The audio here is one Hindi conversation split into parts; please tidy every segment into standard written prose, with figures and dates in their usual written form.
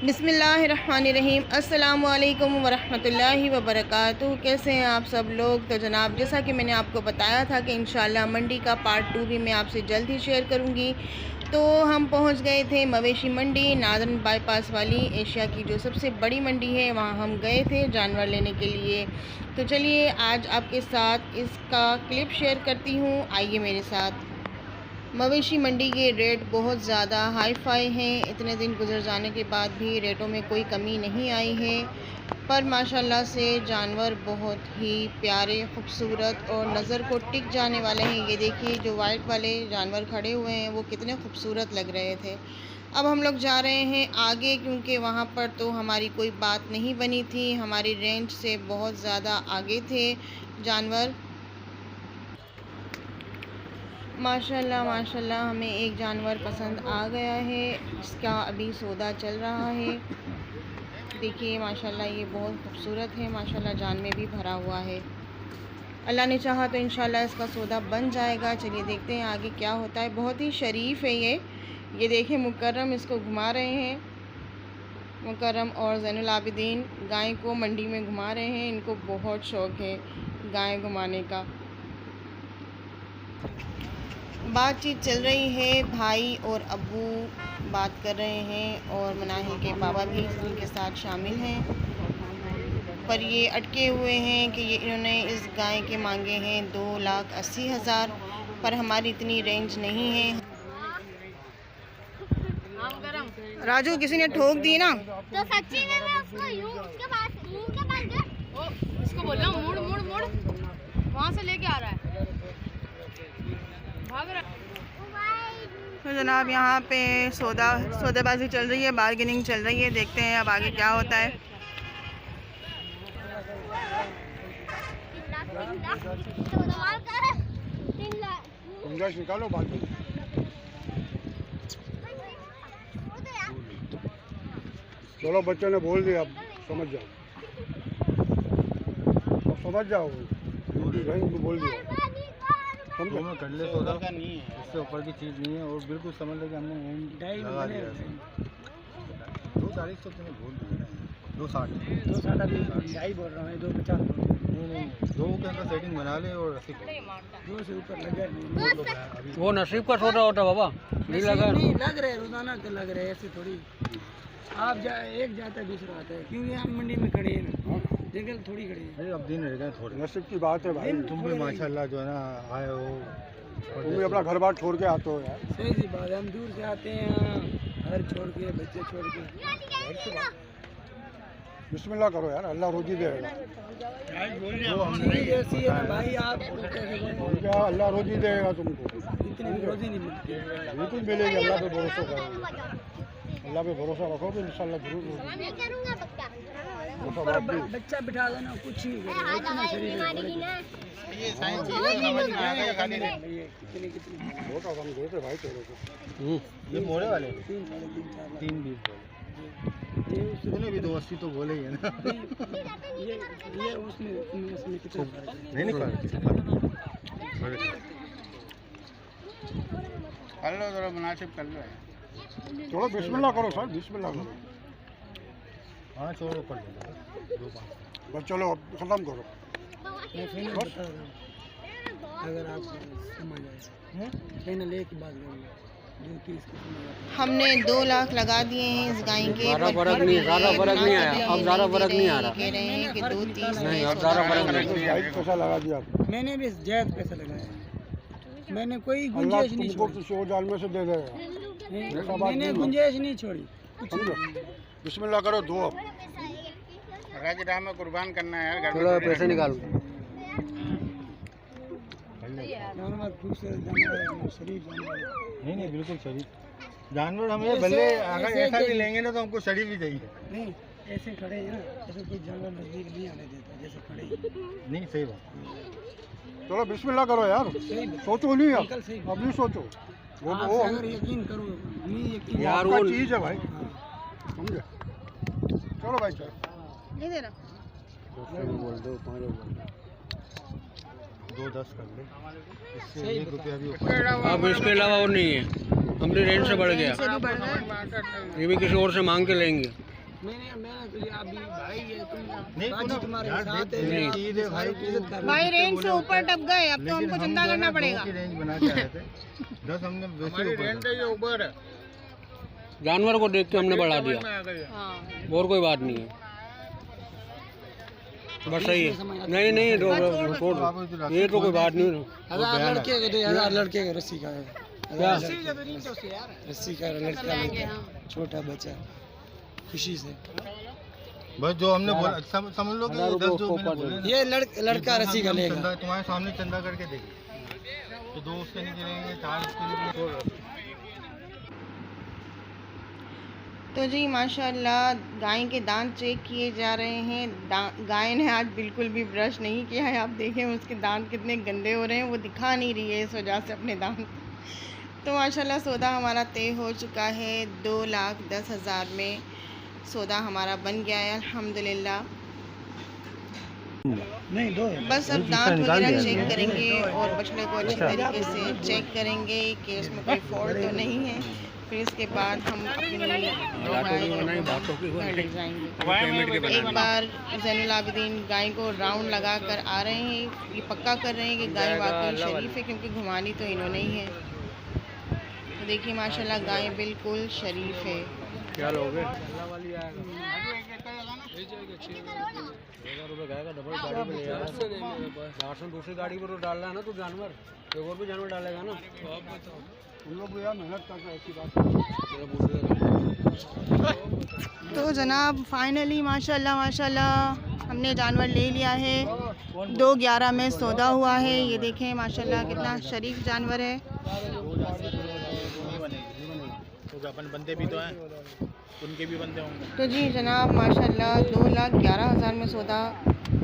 बिस्मिल्लाहिर्रहमानिर्रहीम। अस्सलामु अलैकुम वरहमतुल्लाहि वबरकातुहू। कैसे हैं आप सब लोग। तो जनाब, जैसा कि मैंने आपको बताया था कि इंशाल्लाह मंडी का पार्ट 2 भी मैं आपसे जल्द ही शेयर करूंगी। तो हम पहुंच गए थे मवेशी मंडी, नादरन बाईपास वाली एशिया की जो सबसे बड़ी मंडी है, वहां हम गए थे जानवर लेने के लिए। तो चलिए आज आपके साथ इसका क्लिप शेयर करती हूँ, आइए मेरे साथ। मवेशी मंडी के रेट बहुत ज़्यादा हाई फाई हैं। इतने दिन गुजर जाने के बाद भी रेटों में कोई कमी नहीं आई है, पर माशाल्लाह से जानवर बहुत ही प्यारे, खूबसूरत और नज़र को टिक जाने वाले हैं। ये देखिए जो वाइट वाले जानवर खड़े हुए हैं वो कितने खूबसूरत लग रहे थे। अब हम लोग जा रहे हैं आगे, क्योंकि वहाँ पर तो हमारी कोई बात नहीं बनी थी, हमारी रेंज से बहुत ज़्यादा आगे थे जानवर। माशाल्लाह माशाल्लाह हमें एक जानवर पसंद आ गया है, इसका अभी सौदा चल रहा है। देखिए माशाल्लाह ये बहुत खूबसूरत है, माशाल्लाह जान में भी भरा हुआ है। अल्लाह ने चाहा तो इंशाल्लाह इसका सौदा बन जाएगा। चलिए देखते हैं आगे क्या होता है। बहुत ही शरीफ है ये देखिए मुकर्रम इसको घुमा रहे हैं। मुकर्रम और ज़ैनुल आबिदीन गाय को मंडी में घुमा रहे हैं, इनको बहुत शौक़ है गाय घुमाने का। बातचीत चल रही है, भाई और अब्बू बात कर रहे हैं और मनाहिल के बाबा भी उनके साथ शामिल हैं। पर ये अटके हुए हैं कि ये इन्होंने इस गाय के मांगे हैं 2,80,000, पर हमारी इतनी रेंज नहीं है। राजू किसी ने ठोक दी ना, तो सच्ची में मैं उसको यूं उसके पास गया, उसको बोल रहा हूं मुड़ मुड़ मुड़, वहां से लेके आ रहा है, भाग रहा है। तो जनाब यहाँ पे सौदेबाजी चल रही है, बार्गेनिंग चल रही है। देखते हैं अब आगे क्या होता है। निकालो बात। चलो बच्चों ने बोल दिया, अब समझ जाओ, समझ जाओ, बोल दिया में कर ले सौदा का नहीं है, इससे ऊपर की चीज़ नहीं है। और बिल्कुल समझ लो कि हमने लगा दिया 2,40 तो तुम्हें बोल दिया, 2,60 ढाई बोल रहा हूँ, 2,50 नहीं 2 के अंदर सेटिंग बना ले और 80 2 से ऊपर लगे। वो नसीब का सौदा होता बाबा, नहीं लगा नहीं लग रहे रोजाना के लग रहे, ऐसे थोड़ी आप एक जाता है दूसरा आता है, क्योंकि हम मंडी में खड़े हैं ना, जंगल थोड़ी खड़ी है। अब दिन रह गए थोड़े, नसीब की बात है भाई। तुम भी माशाल्लाह जो है ना आए हो, तुम भी अपना घर बार छोड़ के आते हो यार। सही सी बात है, हम दूर से आते हैं, घर छोड़ के, बच्चे छोड़ के। बिस्मिल्लाह करो यार, अल्लाह रोजी देगा। ऐसी है ना भाई, आप क्या अल्लाह रोजी देगा तुमको, इतनी भी रोजी नहीं मिलती। बिल्कुल मिलेगी, अल्लाह पे भरोसा करो, अल्लाह पे भरोसा रखोगे इंशाल्लाह जरूर होगी। बच्चा बिठा देना कुछ नहीं करेगा, इतना शरीर बहुत आराम देते भाई तेरे को। ये मोड़े वाले 3,20 बोले, भी 2,80 तो बोले ही है ना। ये उसमें कितना नहीं कर लो जरा मुनासिब कर लो। चलो बिस्मिल्लाह करो सर, बिस्मिल्लाह करो। हाँ छोड़ो पड़ बस चलो ख़त्म करो। अगर आप समझ आए फाइनल एक बात करेंगे, हमने 2 लाख लगा दिए हैं इस गाय के। ज़्यादा फर्क नहीं आया, अब ज़्यादा फर्क नहीं आ रहा। कह रहे हैं कि 2,30 नहीं, अब ज़्यादा फर्क नहीं। जायज़ पैसा लगा दिया आपने। मैंने भी जायज़ पैसा लगाया, मैंने कोई अल्लाह गुंजाइश नहीं तुमको छोड़ी, किसी और जाल में से दे देगा। मैंने गुंजाइश नहीं छोड़ी। समझो, बिस्मिल्लाह करो, दो अब राजराह में कुर्बान करना है यार। चलो पैसे निकालो। जानवर खूबसूरत जानवर, शरीफ जानवर। नहीं बिल्कुल शरीफ जानवर। हमें भले अगर ऐसा भी लेंगे ना तो हमको शरीफ भी चाहिए। नहीं ऐसे खड़े हैं ना, ऐसे कोई जानवर नजदीक नहीं आने देता, जैसे खड़े हैं। नहीं सही बात। चलो बिस्मिल्लाह करो यार, सोचो नहीं अब, सही अब नहीं सोचो। वो अगर यकीन करो, नहीं यकीन यार आपका वो चीज़ है भाई, समझे। चलो भाई चलो, ये दे रहा। बोल दो 2,10 कर ले, इससे 1 रुपया भी ऊपर। अब इसके अलावा और नहीं है, हमने रेंट से बढ़ गया, से भी बढ़ गया। ये भी किसी और से मांग के लेंगे। मैंने तो अभी भाई है तुम नहीं बाजी तुम्हारे यार, साथ देख, है चीज़ है भाई, इज्जत कर भाई रेंज से ऊपर टप गए, अब तो लेकिन हमको हम चिंता जो है करना ना, पड़ेगा। 2 की रेंज बना के आए थे 10 हमने वैसे ऊपर है। जानवर को देख के हमने बढ़ा दिया, हाँ और कोई बात नहीं है। बस सही है। नहीं नहीं छोड़ दो, ये तो कोई बात नहीं है। 1000 लड़के को दे, 1000 लड़के को रस्सी का है, क्या? रस्सी का लड़का लेके छोटा बच्चा खुशी से। बस जो हमने बोला समझ लो कि 10 जो मैंने बोले, ये लड़का रस्सी का लेगा। चंदा तुम्हारे सामने चंदा करके देखिए, तो 2 उसके निकलेंगे, 4 उसके निकलेंगे। तो जी माशाल्लाह गाय के दांत चेक किए जा रहे हैं। गाय ने आज बिल्कुल भी ब्रश नहीं किया है। आप देखें उसके दांत कितने गंदे हो रहे हैं, वो दिखा नहीं रही है इस वजह से अपने दांत। तो माशाल्लाह सौदा हमारा तय हो चुका है। 2,10,000 में सौदा हमारा बन गया है अल्हम्दुलिल्लाह। नहीं दो बस अब दांत वगैरह चेक करेंगे और बछड़े को अच्छी तरीके से चेक करेंगे कि इसमें कोई फॉल्ट तो नहीं है। फिर इसके बाद हम अपनी घर ले जाएंगे। एक बार ज़ैनुल आबिदीन गाय को राउंड लगा कर आ रहे हैं, ये पक्का कर रहे हैं कि गाय वाकई शरीफ है, क्योंकि घुमानी तो इन्होंने ही है। तो देखिए माशाल्लाह गाय बिल्कुल शरीफ है। क्या लोगे? दूसरी गाड़ी पर तो डालना है ना, तो जानवर एक और भी जानवर डालेगा ना। हम लोग यार मेहनत करते हैं, ऐसी बात। तो जनाब फाइनली माशाल्लाह माशाल्लाह हमने जानवर ले लिया है। 2,11 में सौदा हुआ है। ये देखें माशाल्लाह कितना शरीफ जानवर है। तो अपन बंदे भी तो हैं, उनके भी बंदे होंगे। तो जी जनाब माशाल्लाह 2,11,000 में सौदा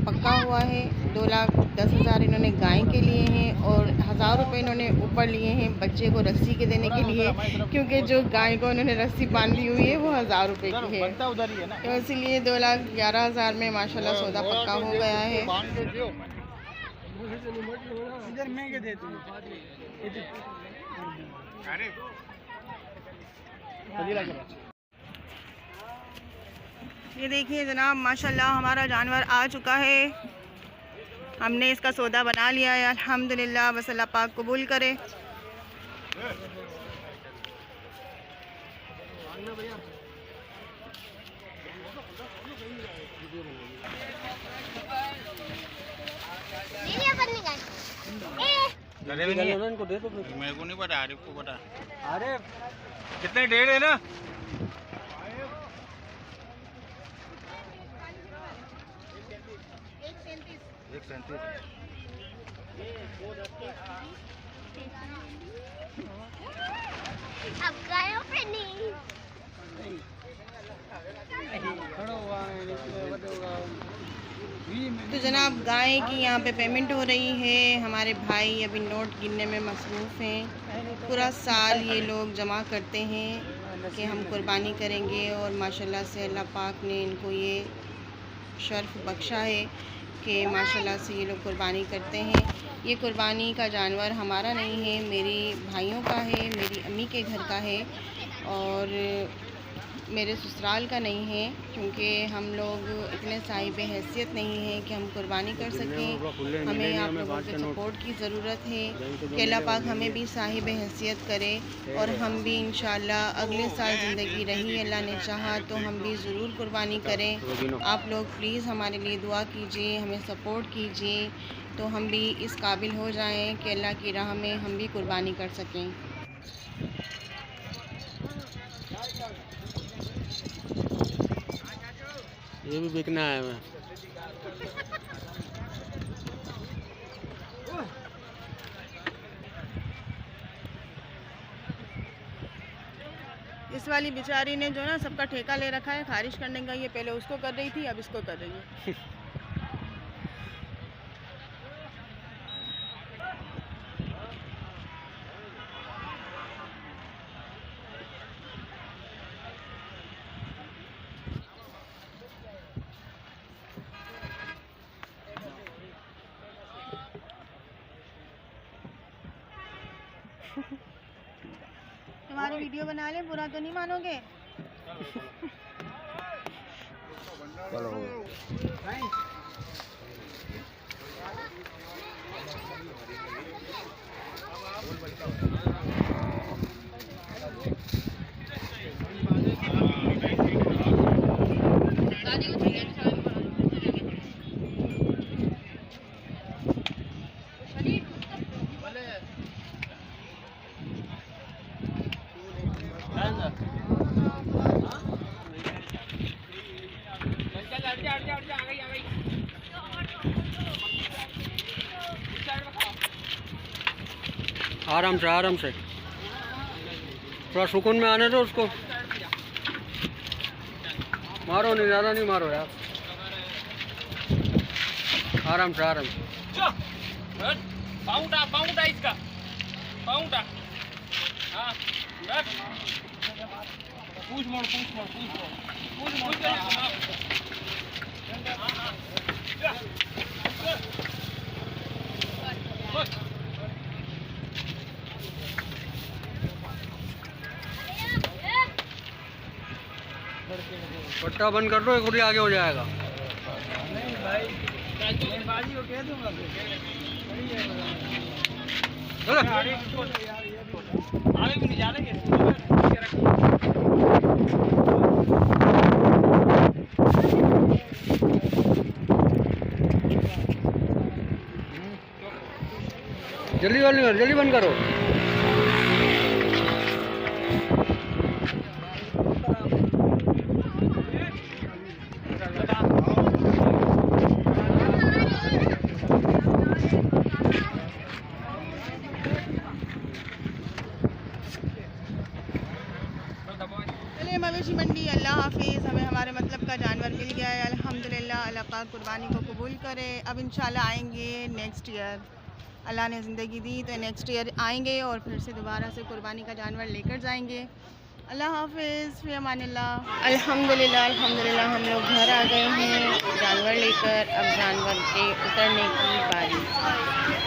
पक्का हुआ है। 2,10,000 इन्होंने गाय के लिए हैं और 1,000 रुपये इन्होंने ऊपर लिए हैं बच्चे को रस्सी के देने के लिए, क्योंकि जो गाय को उन्होंने रस्सी बांधी हुई है वो 1,000 रुपये की है। तो इसीलिए 2,11,000 में माशाल्लाह सौदा पक्का हो गया है। इधर महंगे देते हैं। ये देखिए जनाब माशाल्लाह हमारा जानवर आ चुका है। हमने इसका सौदा बना लिया है अल्हम्दुलिल्लाह। बस अल्लाह पाक कबूल करे। इनको दे दो। मेरे को नहीं पता, आरिफ को पता। अरे कितने डेढ़ है ना? एक 37। अब गायों पे नहीं। तो जनाब गाय की यहाँ पे पेमेंट हो रही है। हमारे भाई अभी नोट गिनने में मसरूफ़ हैं। पूरा साल ये लोग जमा करते हैं कि हम कुर्बानी करेंगे, और माशाल्लाह से अल्लाह पाक ने इनको ये शर्फ बख्शा है कि माशाल्लाह से ये लोग कुर्बानी करते हैं। ये कुर्बानी का जानवर हमारा नहीं है, मेरी भाइयों का है, मेरी अम्मी के घर का है और मेरे ससुराल का नहीं है, क्योंकि हम लोग इतने साहिब हैसियत नहीं हैं कि हम कुर्बानी कर सकें। हमें आप लोगों के सपोर्ट की ज़रूरत है कि अल्लाह पाक हमें भी साहिब हैसियत करे और हम भी इंशाल्लाह अगले साल ज़िंदगी रही अल्लाह ने चाहा तो हम भी ज़रूर कुर्बानी करें। आप लोग प्लीज़ हमारे लिए दुआ कीजिए, हमें सपोर्ट कीजिए, तो हम भी इस काबिल हो जाएं कि अल्लाह की राह में हम भी कुर्बानी कर सकें। ये भी बिकना है हमें। इस वाली बेचारी ने जो ना सबका ठेका ले रखा है खारिज करने का। ये पहले उसको कर रही थी, अब इसको कर रही है। तुम्हारी वीडियो बना ले, बुरा तो नहीं मानोगे? चलो आराम से थोड़ा सुकून में आने दो उसको। मारो नहीं, ज़्यादा नहीं मारो यार, आराम से पाउंडा इसका पाउंडा। हाँ पूछ मोड़ पट्टा बंद कर दो, एक खुद आगे हो जाएगा। नहीं भाई, बाजी को कह दूंगा चलो आगे भी नहीं जा रहे। जल्दी बंद करो। चलिए मवेशी मंडी, अल्लाह हाफिज़। हमें हमारे मतलब का जानवर मिल गया है अल्हम्दुलिल्लाह। अल्लाह पाक कुर्बानी को कबूल करे। अब इंशाल्लाह आएंगे नेक्स्ट ईयर, अल्लाह ने ज़िंदगी दी तो नेक्स्ट ईयर आएंगे और फिर से दोबारा से कुर्बानी का जानवर लेकर जाएंगे। अल्लाह हाफिज़, फ़ी अमानिल्लाह। अल्हम्दुलिल्लाह हम लोग घर आ गए हैं जानवर लेकर। अब जानवर के उतरने की बारी।